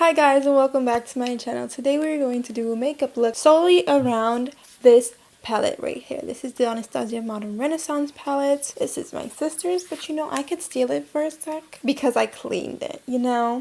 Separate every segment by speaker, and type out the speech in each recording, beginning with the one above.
Speaker 1: Hi guys, and welcome back to my channel. Today we're going to do a makeup look solely around this palette right here. This is the Anastasia Modern Renaissance palette. This is my sister's, but I could steal it for a sec because I cleaned it,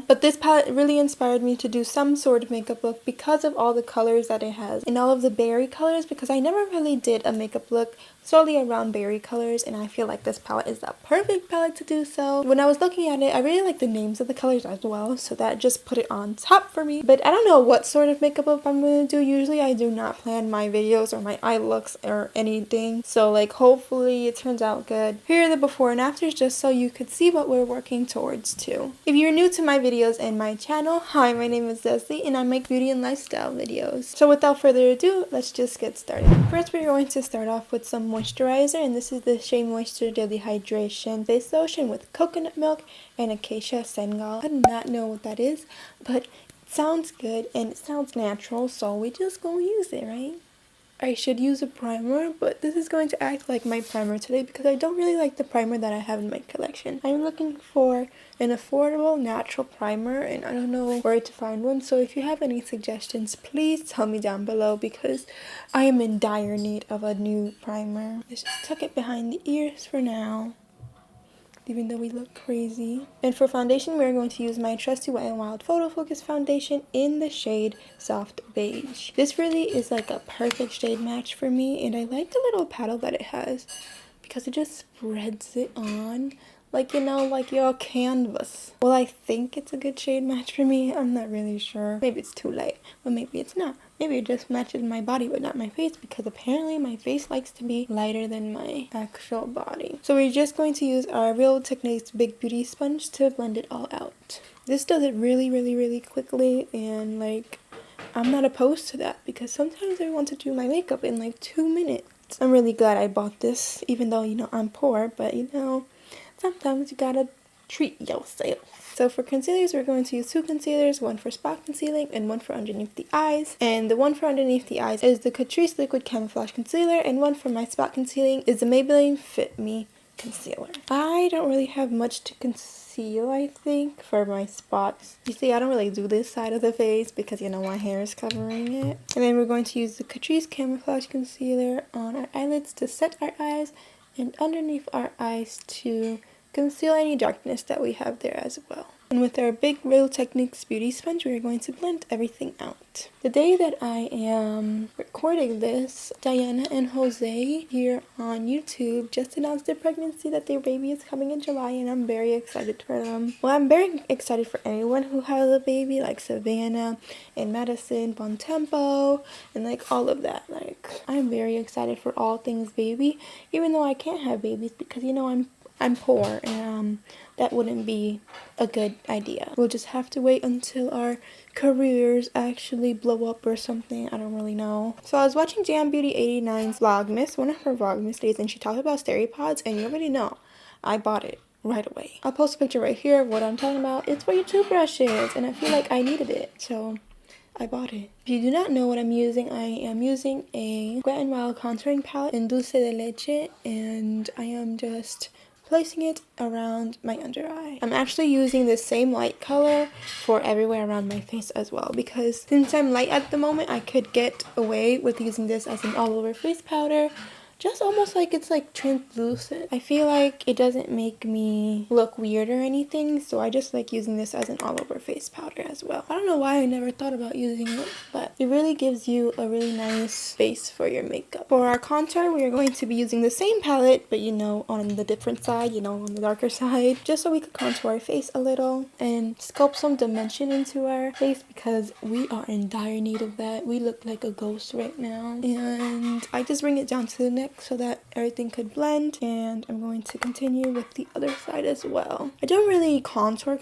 Speaker 1: But this palette really inspired me to do some sort of makeup look because of all the colors that it has and all of the berry colors, because I never really did a makeup look solely around berry colors, and I feel like this palette is the perfect palette to do so. When I was looking at it, I really like the names of the colors as well, so that just put it on top for me. But I don't know what sort of makeup look I'm going to do. Usually I do not plan my videos or my eye looks or anything, so like hopefully it turns out good. Here are the before and afters just so you could see what we're working towards too. If you're new to my videos and my channel, hi, my name is Leslie and I make beauty and lifestyle videos. So without further ado, let's just get started. First, we're going to start off with some moisturizer, and this is the Shea Moisture Daily Hydration Face Lotion with coconut milk and acacia sengal. I do not know what that is, but it sounds good and it sounds natural, so we just gonna use it, right? I should use a primer, but this is going to act like my primer today because I don't really like the primer that I have in my collection. I'm looking for an affordable natural primer and I don't know where to find one, so if you have any suggestions, please tell me down below because I am in dire need of a new primer. Let's just tuck it behind the ears for now, even though we look crazy. And for foundation, we're going to use my trusty Wet n Wild Photofocus foundation in the shade Soft Beige. This really is like a perfect shade match for me, and I like the little paddle that it has because it just spreads it on like, like your canvas. Well, I think it's a good shade match for me. I'm not really sure. Maybe it's too light, but maybe it's not. Maybe it just matches my body but not my face, because apparently my face likes to be lighter than my actual body. So we're just going to use our Real Techniques Big Beauty Sponge to blend it all out. This does it really quickly, and like, I'm not opposed to that because sometimes I want to do my makeup in like 2 minutes. I'm really glad I bought this, even though, I'm poor, but sometimes you gotta treat yourself. So for concealers, we're going to use 2 concealers, one for spot concealing and one for underneath the eyes. And the one for underneath the eyes is the Catrice Liquid Camouflage Concealer, and one for my spot concealing is the Maybelline Fit Me Concealer. I don't really have much to conceal, I think, for my spots. You see, I don't really do this side of the face because, my hair is covering it. And then we're going to use the Catrice Camouflage Concealer on our eyelids to set our eyes, and underneath our eyes to conceal any darkness that we have there as well. And with our big Real Techniques beauty sponge, we are going to blend everything out. The day that I am recording this, Diana and Jose here on YouTube just announced their pregnancy, that their baby is coming in July, and I'm very excited for them. Well, I'm very excited for anyone who has a baby, like Savannah and Madison, Bontempo, and like all of that. Like, I'm very excited for all things baby, even though I can't have babies because, I'm poor, and that wouldn't be a good idea. We'll just have to wait until our careers actually blow up or something. I don't really know. So I was watching Jam Beauty 89's Vlogmas, one of her Vlogmas days, and she talked about Steripods, and you already know I bought it right away. I'll post a picture right here of what I'm talking about. It's for your toothbrushes, and I feel like I needed it, so I bought it. If you do not know what I'm using, I am using a Wet n Wild contouring palette in Dulce de Leche, and I am just placing it around my under eye. I'm actually using the same light color for everywhere around my face as well, because since I'm light at the moment, I could get away with using this as an all over face powder, just almost like it's like translucent. I feel like it doesn't make me look weird or anything, so I just like using this as an all over face powder as well. I don't know why I never thought about using it, but it really gives you a really nice base for your makeup. For our contour, we are going to be using the same palette, but on the different side, on the darker side, just so we could contour our face a little and sculpt some dimension into our face, because we are in dire need of that. We look like a ghost right now. And I just bring it down to the neck so that everything could blend, and I'm going to continue with the other side as well. I don't really contour,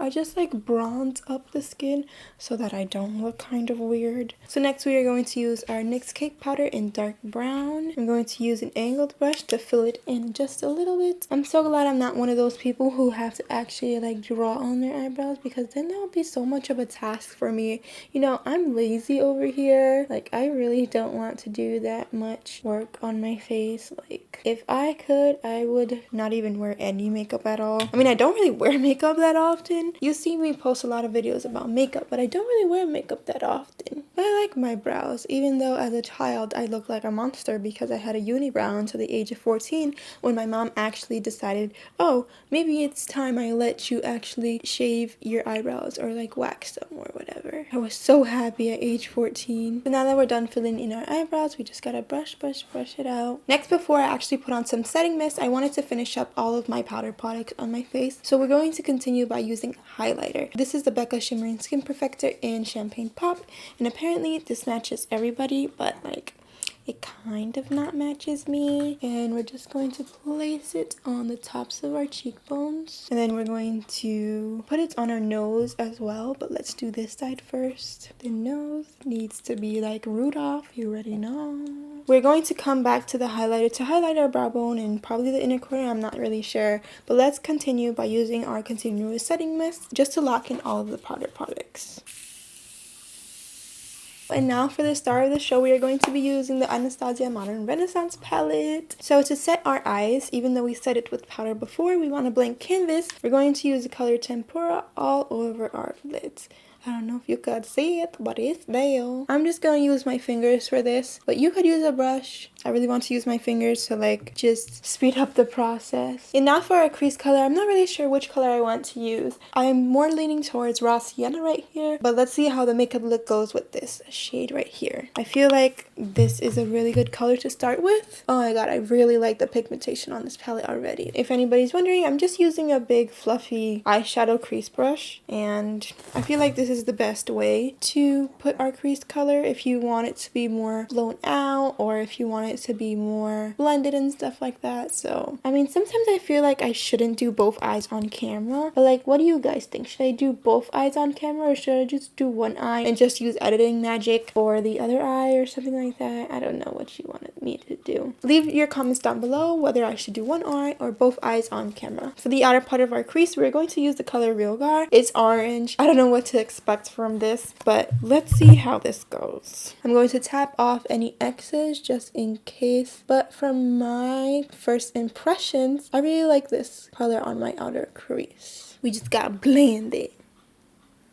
Speaker 1: I just like bronze up the skin so that I don't look kind of weird. So next we are going to use our NYX Cake Powder in dark brown. I'm going to use an angled brush to fill it in just a little bit. I'm so glad I'm not one of those people who have to actually like draw on their eyebrows, because then that would be so much of a task for me. I'm lazy over here. Like, I really don't want to do that much work on my my face. Like, if I could, I would not even wear any makeup at all. I mean, I don't really wear makeup that often. You see me post a lot of videos about makeup, but I don't really wear makeup that often. But I like my brows, even though as a child I looked like a monster because I had a unibrow until the age of 14 when my mom actually decided, oh, maybe it's time I let you actually shave your eyebrows or like wax them or whatever. I was so happy at age 14. So now that we're done filling in our eyebrows, we just gotta brush it out. Next, before I actually put on some setting mist, I wanted to finish up all of my powder products on my face. So we're going to continue by using highlighter. This is the Becca Shimmering Skin Perfector in Champagne Pop, and apparently this matches everybody, but like it kind of not matches me. And we're just going to place it on the tops of our cheekbones, and then we're going to put it on our nose as well, but let's do this side first. The nose needs to be like Rudolph, you already know. We're going to come back to the highlighter to highlight our brow bone and probably the inner corner, I'm not really sure, but let's continue by using our continuous setting mist just to lock in all of the powder products. And now for the star of the show, we are going to be using the Anastasia Modern Renaissance palette. So to set our eyes, even though we set it with powder before, we want a blank canvas. We're going to use the color Tempera all over our lids. I don't know if you could see it, but it's there. I'm just going to use my fingers for this, but you could use a brush. I really want to use my fingers to like just speed up the process. And now for our crease color, I'm not really sure which color I want to use. I'm more leaning towards raw sienna right here, but let's see how the makeup look goes with this shade right here. I feel like this is a really good color to start with. Oh my god, I really like the pigmentation on this palette already. If anybody's wondering, I'm just using a big fluffy eyeshadow crease brush, and I feel like this is the best way to put our crease color if you want it to be more blown out or if you want it to be more blended and stuff like that. So I mean, sometimes I feel like I shouldn't do both eyes on camera, but like, what do you guys think? Should I do both eyes on camera or should I just do one eye and just use editing magic for the other eye or something like that? I don't know what you wanted me to do. Leave your comments down below whether I should do one eye or both eyes on camera. For the outer part of our crease, we're going to use the color Real Gar. It's orange. I don't know what to expect from this, but let's see how this goes. I'm going to tap off any excess just in case, but from my first impressions, I really like this color on my outer crease. We just gotta blend it.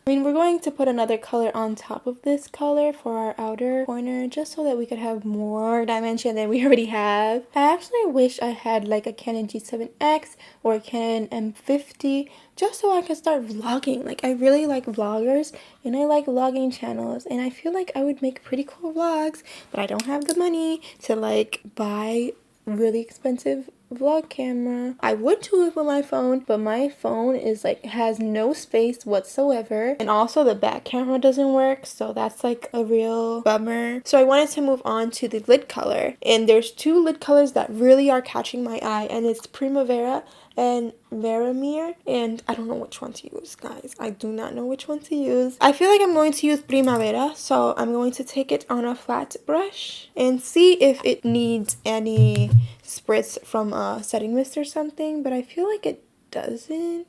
Speaker 1: I mean, we're going to put another color on top of this color for our outer corner just so that we could have more dimension than we already have. I actually wish I had like a Canon G7X or a Canon M50 just so I could start vlogging. Like, I really like vloggers and I like vlogging channels, and I feel like I would make pretty cool vlogs, but I don't have the money to like buy really expensive vlog camera. I would do it with my phone, but my phone is like has no space whatsoever, and also the back camera doesn't work, so that's like a real bummer. So I wanted to move on to the lid color, and there's two lid colors that really are catching my eye, and it's Primavera and Veramir, and I don't know which one to use, guys. I do not know which one to use. I feel like I'm going to use Primavera, so I'm going to take it on a flat brush and see if it needs any spritz from a setting mist or something, but I feel like it doesn't.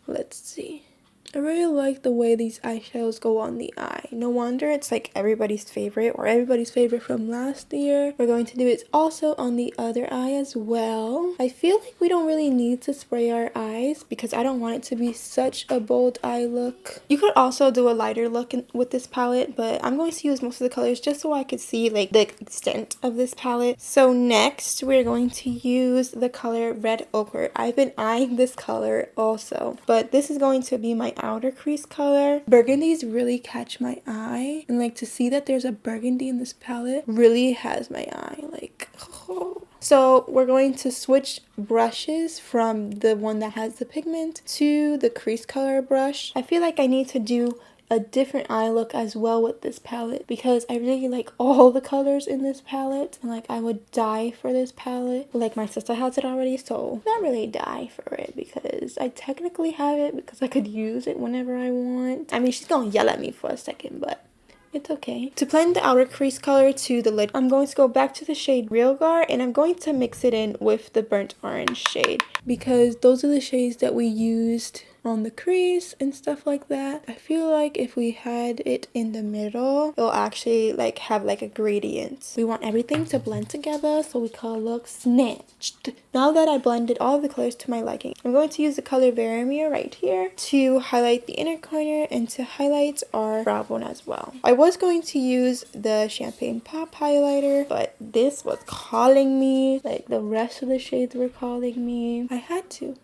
Speaker 1: Let's see. I really like the way these eyeshadows go on the eye. No wonder it's like everybody's favorite, or everybody's favorite from last year. We're going to do it also on the other eye as well. I feel like we don't really need to spray our eyes because I don't want it to be such a bold eye look. You could also do a lighter look with this palette, but I'm going to use most of the colors just so I could see like the extent of this palette. So next, we're going to use the color Red Ochre. I've been eyeing this color also, but this is going to be my outer crease color. Burgundies really catch my eye, and like to see that there's a burgundy in this palette really has my eye like, oh. So we're going to switch brushes from the one that has the pigment to the crease color brush. I feel like I need to do a different eye look as well with this palette because I really like all the colors in this palette, and like I would die for this palette. Like, my sister has it already, so not really die for it because I technically have it because I could use it whenever I want. I mean, she's gonna yell at me for a second, but it's okay. To blend the outer crease color to the lid, I'm going to go back to the shade Real Gar, and I'm going to mix it in with the burnt orange shade because those are the shades that we used on the crease and stuff like that. I feel like if we had it in the middle, it'll actually like have like a gradient. We want everything to blend together so we can look snatched. Now that I blended all of the colors to my liking, I'm going to use the color Vermeer right here to highlight the inner corner and to highlight our brow bone as well. I was going to use the Champagne Pop highlighter, but this was calling me, like the rest of the shades were calling me. I had to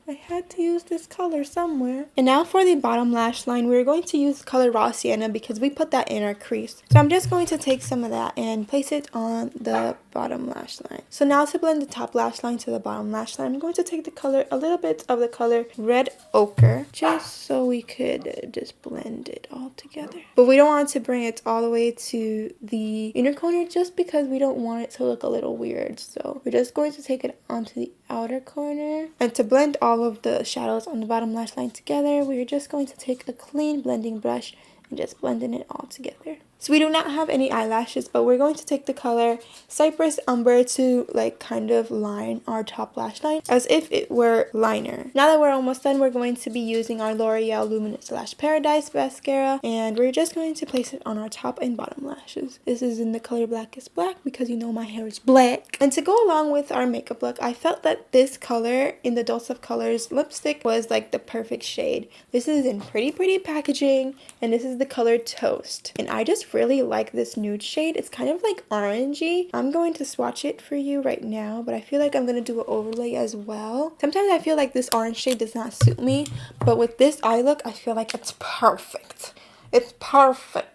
Speaker 1: use this color somewhere. And now for the bottom lash line, we're going to use the color Raw Sienna because we put that in our crease. So I'm just going to take some of that and place it on the bottom lash line. So now to blend the top lash line to the bottom lash line, I'm going to take the color, a little bit of the color Red Ochre, just so we could just blend it all together. But we don't want to bring it all the way to the inner corner just because we don't want it to look a little weird. So we're just going to take it onto the outer corner. And to blend all of the shadows on the bottom lash line together, we're just going to take a clean blending brush and just blending it all together. So we do not have any eyelashes, but we're going to take the color Cypress Umber to like kind of line our top lash line as if it were liner. Now that we're almost done, we're going to be using our L'Oreal Luminous Lash Paradise mascara, and we're just going to place it on our top and bottom lashes. This is in the color Black is Black because you know my hair is black. And to go along with our makeup look, I felt that this color in the Dose of Colors lipstick was like the perfect shade. This is in pretty packaging, and this is the color Toast. And I just really like this nude shade. It's kind of like orangey. I'm going to swatch it for you right now, but I feel like I'm going to do an overlay as well. Sometimes I feel like this orange shade does not suit me, but with this eye look, I feel like it's perfect. It's perfect.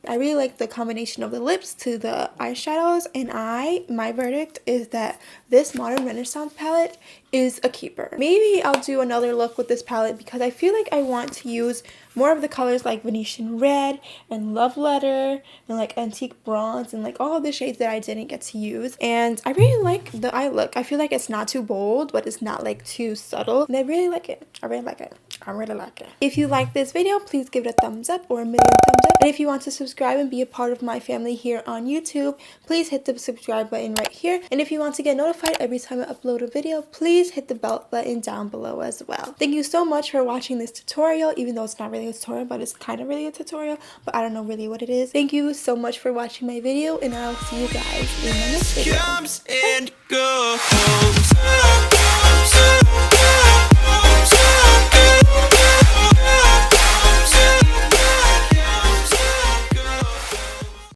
Speaker 1: I really like the combination of the lips to the eyeshadows, and my verdict is that this Modern Renaissance palette is a keeper. Maybe I'll do another look with this palette because I feel like I want to use more of the colors like Venetian Red and Love Letter and like Antique Bronze and like all of the shades that I didn't get to use. And I really like the eye look. I feel like it's not too bold, but it's not like too subtle. And I really like it. I really like it. I really like it. If you like this video, please give it a thumbs up or a million thumbs up. And if you want to subscribe and be a part of my family here on YouTube, please hit the subscribe button right here. And if you want to get notified every time I upload a video, please hit the bell button down below as well. Thank you so much for watching this tutorial, even though it's not really a tutorial, but it's kind of really a tutorial, but I don't know really what it is. Thank you so much for watching my video, and I'll see you guys in my next video. Bye.